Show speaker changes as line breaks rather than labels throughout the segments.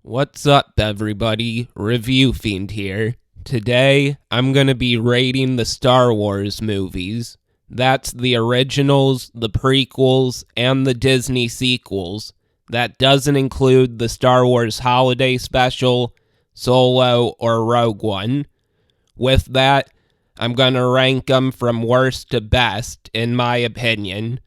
What's up, everybody? Reviewfiend here. Today, I'm gonna be rating the Star Wars movies. That's the originals, the prequels, and the Disney sequels. That doesn't include the Star Wars Holiday Special, Solo, or Rogue One. With that, I'm gonna rank them from worst to best, in my opinion.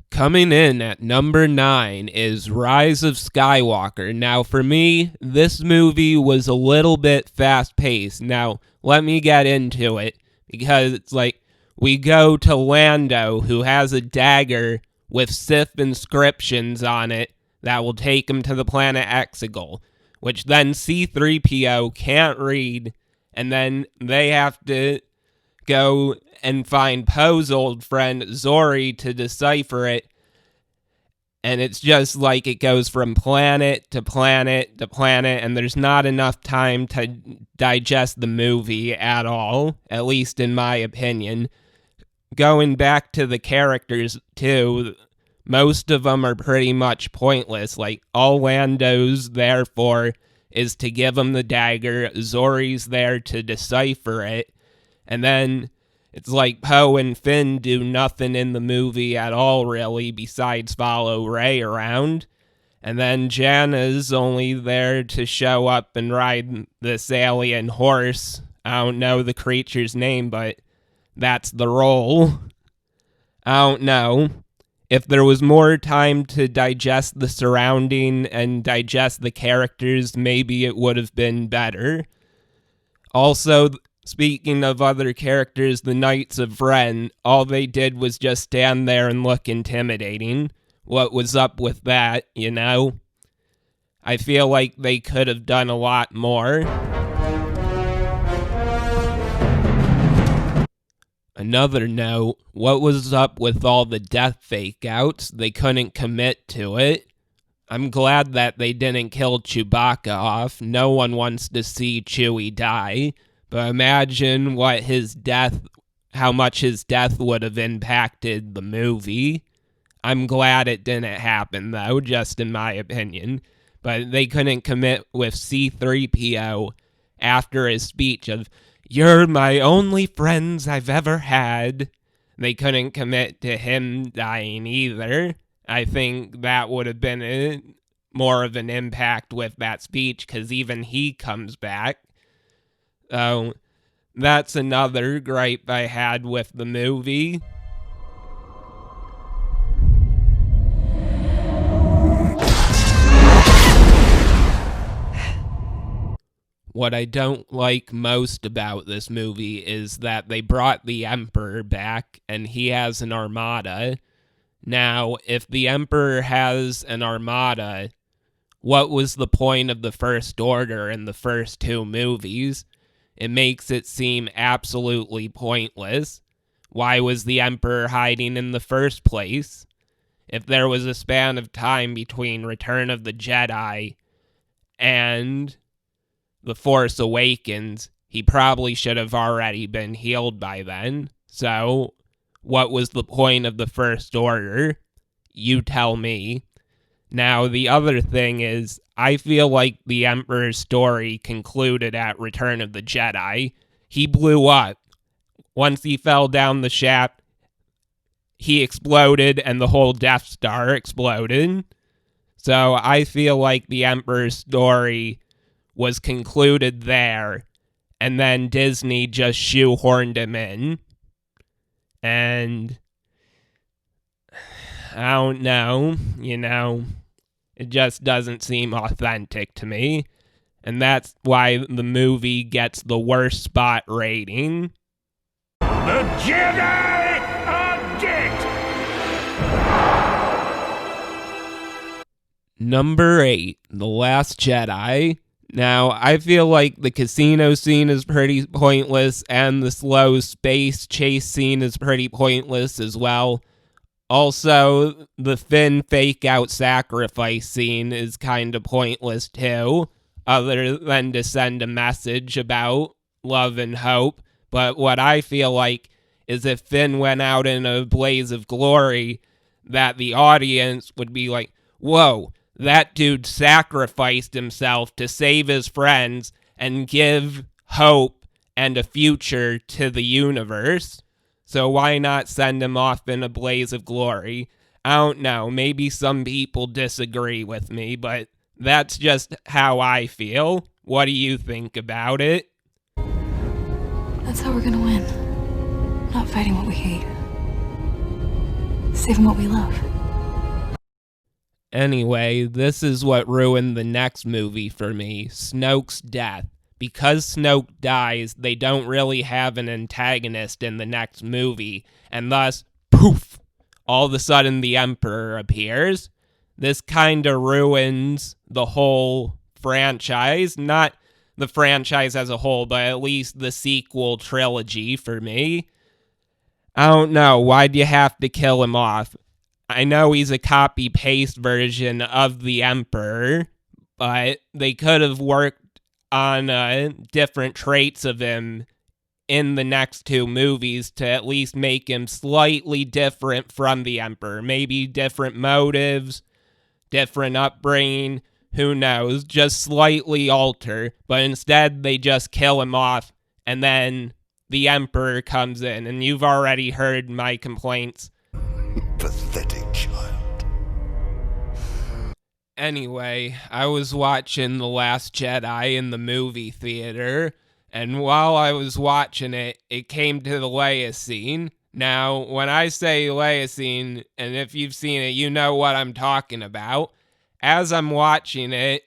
Coming in at number 9 is Rise of Skywalker. Now, for me, this movie was a little bit fast-paced. Now, let me get into it, because it's like, we go to Lando, who has a dagger with Sith inscriptions on it that will take him to the planet Exegol, which then C-3PO can't read, and then they have to go and find Poe's old friend Zori to decipher it. And it's just like it goes from planet to planet to planet, and there's not enough time to digest the movie at all, at least in my opinion. Going back to the characters, too, most of them are pretty much pointless. Like, all Lando's there for is to give him the dagger, Zori's there to decipher it, and then it's like Poe and Finn do nothing in the movie at all, really, besides follow Rey around. And then Janna's only there to show up and ride this alien horse. I don't know the creature's name, but that's the role. I don't know. If there was more time to digest the surrounding and digest the characters, maybe it would have been better. Also, speaking of other characters, the Knights of Ren, all they did was just stand there and look intimidating. What was up with that, you know? I feel like they could have done a lot more. Another note, what was up with all the death fake-outs? They couldn't commit to it. I'm glad that they didn't kill Chewbacca off. No one wants to see Chewie die. But imagine how much his death would have impacted the movie. I'm glad it didn't happen, though, just in my opinion. But they couldn't commit with C-3PO after his speech of, "You're my only friends I've ever had." They couldn't commit to him dying either. I think that would have been more of an impact with that speech, because even he comes back. So, that's another gripe I had with the movie. What I don't like most about this movie is that they brought the Emperor back, and he has an armada. Now, if the Emperor has an armada, what was the point of the First Order in the first two movies? It makes it seem absolutely pointless. Why was the Emperor hiding in the first place? If there was a span of time between Return of the Jedi and The Force Awakens, he probably should have already been healed by then. So, what was the point of the First Order? You tell me. Now, the other thing is, I feel like the Emperor's story concluded at Return of the Jedi. He blew up. Once he fell down the shaft, he exploded and the whole Death Star exploded. So I feel like the Emperor's story was concluded there, and then Disney just shoehorned him in. And I don't know, it just doesn't seem authentic to me. And that's why the movie gets the worst spot rating.
The Jedi are dead!
Number 8, The Last Jedi. Now, I feel like the casino scene is pretty pointless, and the slow space chase scene is pretty pointless as well. Also, the Finn fake-out sacrifice scene is kind of pointless too, other than to send a message about love and hope. But what I feel like is if Finn went out in a blaze of glory, that the audience would be like, "Whoa, That dude sacrificed himself to save his friends and give hope and a future to the universe. So why not send him off in a blaze of glory? I don't know. Maybe some people disagree with me, but that's just how I feel. What do you think about it?
That's how we're gonna win. Not fighting what we hate. Saving what we love.
Anyway, this is what ruined the next movie for me, Snoke's death. Because Snoke dies, they don't really have an antagonist in the next movie, and thus, poof, all of a sudden the Emperor appears. This kinda ruins the whole franchise, not the franchise as a whole, but at least the sequel trilogy for me. I don't know, why'd you have to kill him off? I know he's a copy-paste version of the Emperor, but they could have worked on different traits of him in the next two movies to at least make him slightly different from the Emperor. Maybe different motives, different upbringing, who knows, just slightly alter. But instead, they just kill him off, and then the Emperor comes in, and you've already heard my complaints.
Pathetic child.
Anyway, I was watching The Last Jedi in the movie theater, and while I was watching it, it came to the Leia scene. Now, when I say Leia scene, and if you've seen it, you know what I'm talking about. As I'm watching it,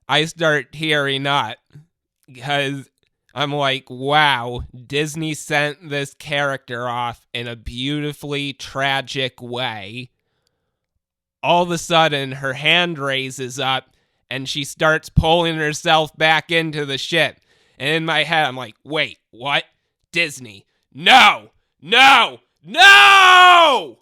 I start tearing up, because I'm like, wow, Disney sent this character off in a beautifully tragic way. All of a sudden, her hand raises up, and she starts pulling herself back into the ship. And in my head, I'm like, wait, what? Disney, no! No! No!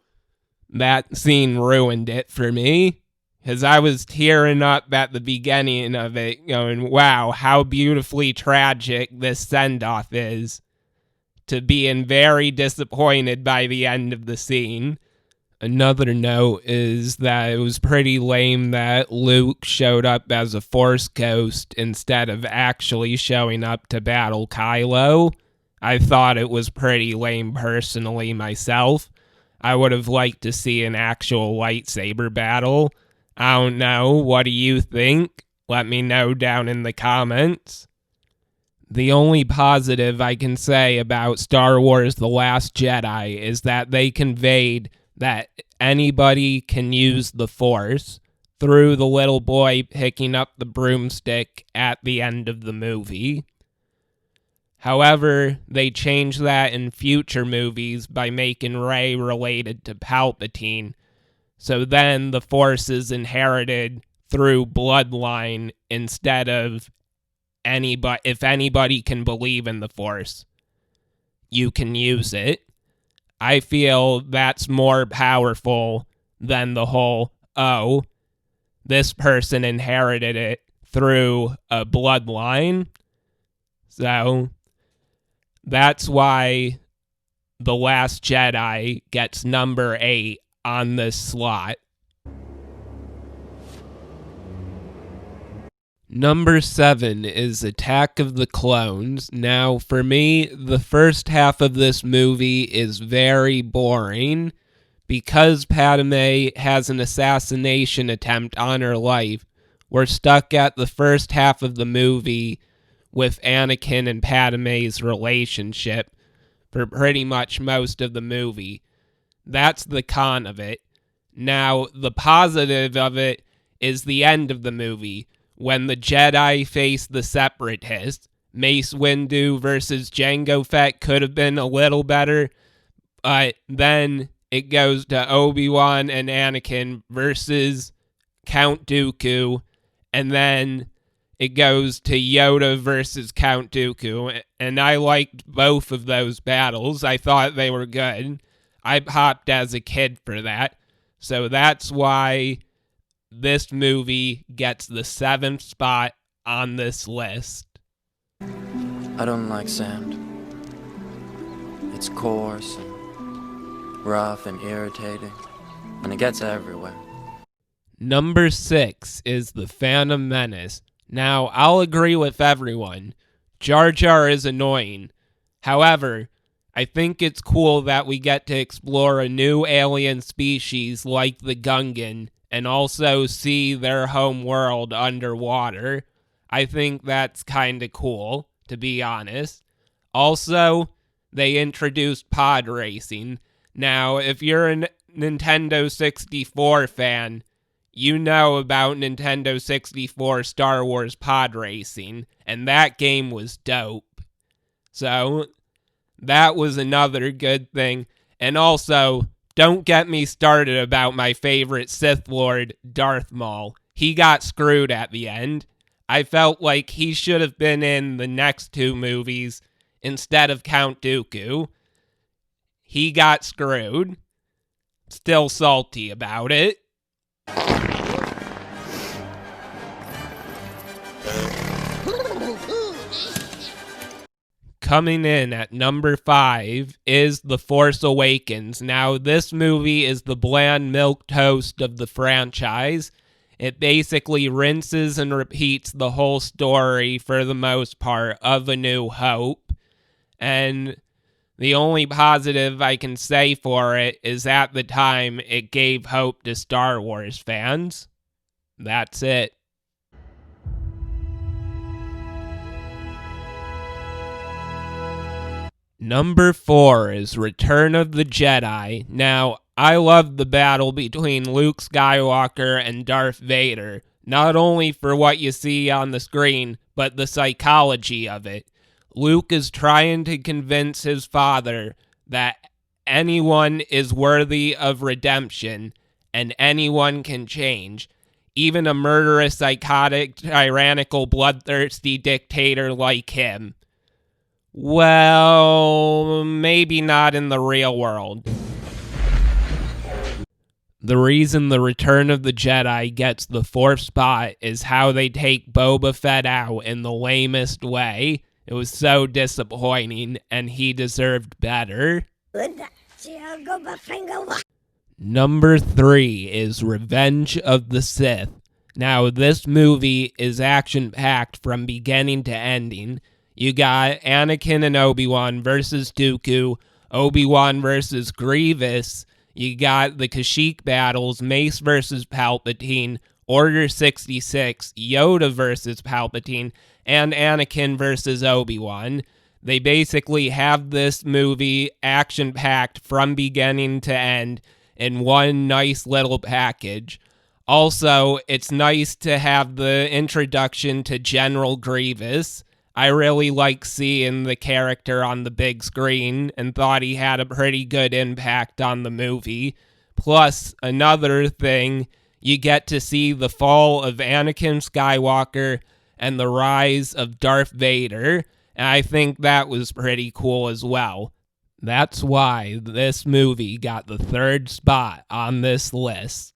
That scene ruined it for me, because I was tearing up at the beginning of it, going, wow, how beautifully tragic this send-off is, to being very disappointed by the end of the scene. Another note is that it was pretty lame that Luke showed up as a Force ghost instead of actually showing up to battle Kylo. I thought it was pretty lame personally myself. I would have liked to see an actual lightsaber battle. I don't know, what do you think? Let me know down in the comments. The only positive I can say about Star Wars The Last Jedi is that they conveyed that anybody can use the Force through the little boy picking up the broomstick at the end of the movie. However, they changed that in future movies by making Rey related to Palpatine, so then the Force is inherited through bloodline instead of anybody. If anybody can believe in the Force, you can use it. I feel that's more powerful than the whole, oh, this person inherited it through a bloodline. So that's why The Last Jedi gets number 8 on this slot. Number 7 is Attack of the Clones. Now, for me, the first half of this movie is very boring. Because Padme has an assassination attempt on her life, we're stuck at the first half of the movie with Anakin and Padme's relationship for pretty much most of the movie. That's the con of it. Now, the positive of it is the end of the movie, when the Jedi face the Separatists. Mace Windu versus Jango Fett could have been a little better, but then it goes to Obi-Wan and Anakin versus Count Dooku, and then it goes to Yoda versus Count Dooku, and I liked both of those battles. I thought they were good. I popped as a kid for that, so that's why this movie gets the 7th spot on this list.
I don't like sand. It's coarse and rough and irritating, and it gets everywhere.
Number 6 is The Phantom Menace. Now, I'll agree with everyone. Jar Jar is annoying. However, I think it's cool that we get to explore a new alien species like the Gungan and also see their home world underwater. I think that's kinda cool, to be honest. Also, they introduced pod racing. Now, if you're a Nintendo 64 fan, you know about Nintendo 64 Star Wars pod racing, and that game was dope. So, that was another good thing. And also, don't get me started about my favorite Sith Lord, Darth Maul. He got screwed at the end. I felt like he should have been in the next 2 movies instead of Count Dooku. He got screwed. Still salty about it. Coming in at number 5 is The Force Awakens. Now, this movie is the bland milquetoast of the franchise. It basically rinses and repeats the whole story, for the most part, of A New Hope. And the only positive I can say for it is at the time it gave hope to Star Wars fans. That's it. Number 4 is Return of the Jedi. Now, I love the battle between Luke Skywalker and Darth Vader, not only for what you see on the screen, but the psychology of it. Luke is trying to convince his father that anyone is worthy of redemption and anyone can change, even a murderous, psychotic, tyrannical, bloodthirsty dictator like him. Well, maybe not in the real world. The reason The Return of the Jedi gets the 4th spot is how they take Boba Fett out in the lamest way. It was so disappointing, and he deserved better. Number 3 is Revenge of the Sith. Now, this movie is action-packed from beginning to ending. You got Anakin and Obi-Wan versus Dooku, Obi-Wan versus Grievous. You got the Kashyyyk battles, Mace versus Palpatine, Order 66, Yoda versus Palpatine, and Anakin versus Obi-Wan. They basically have this movie action-packed from beginning to end in one nice little package. Also, it's nice to have the introduction to General Grievous. I really like seeing the character on the big screen and thought he had a pretty good impact on the movie. Plus, another thing, you get to see the fall of Anakin Skywalker and the rise of Darth Vader, and I think that was pretty cool as well. That's why this movie got the 3rd spot on this list.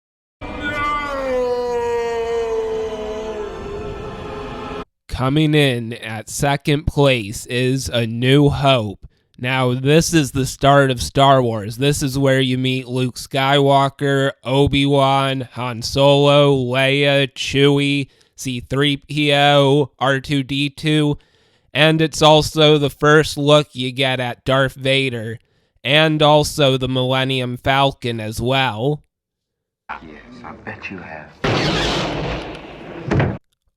Coming in at 2nd place is A New Hope. Now, this is the start of Star Wars. This is where you meet Luke Skywalker, Obi-Wan, Han Solo, Leia, Chewie, C-3PO, R2-D2, and it's also the first look you get at Darth Vader, and also the Millennium Falcon as well.
Yes, I bet you have.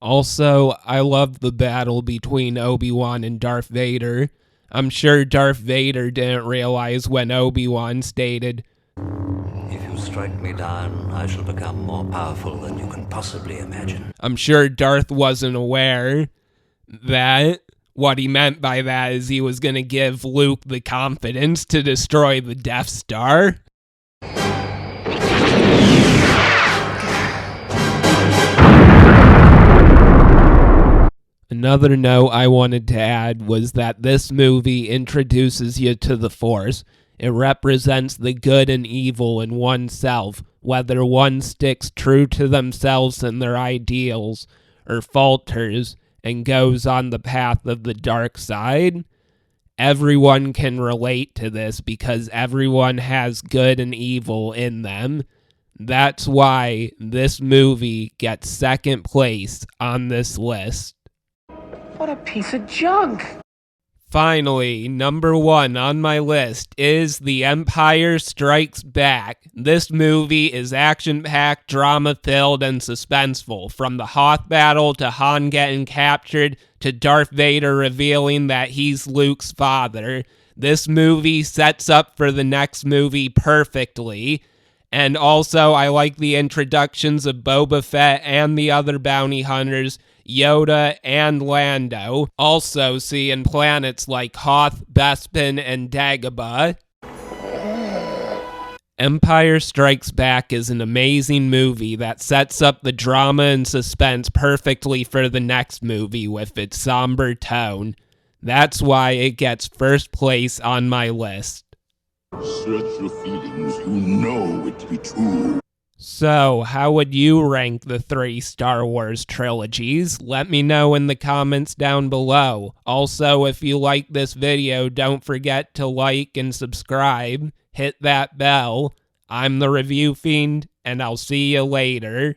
Also, I love the battle between Obi-Wan and Darth Vader. I'm sure Darth Vader didn't realize when Obi-Wan stated,
"If you strike me down, I shall become more powerful than you can possibly imagine."
I'm sure Darth wasn't aware that what he meant by that is he was going to give Luke the confidence to destroy the Death Star. Another note I wanted to add was that this movie introduces you to the Force. It represents the good and evil in oneself, whether one sticks true to themselves and their ideals, or falters and goes on the path of the dark side. Everyone can relate to this because everyone has good and evil in them. That's why this movie gets second place on this list.
What a piece of junk!
Finally, number 1 on my list is The Empire Strikes Back. This movie is action-packed, drama-filled, and suspenseful. From the Hoth battle to Han getting captured to Darth Vader revealing that he's Luke's father. This movie sets up for the next movie perfectly. And also, I like the introductions of Boba Fett and the other bounty hunters, Yoda and Lando. Also seeing planets like Hoth, Bespin, and Dagobah. Empire Strikes Back is an amazing movie that sets up the drama and suspense perfectly for the next movie with its somber tone. That's why it gets first place on my list.
Search your feelings, you know it to be true.
So, how would you rank the 3 Star Wars trilogies? Let me know in the comments down below. Also, if you like this video, don't forget to like and subscribe. Hit that bell. I'm the Review Fiend, and I'll see you later.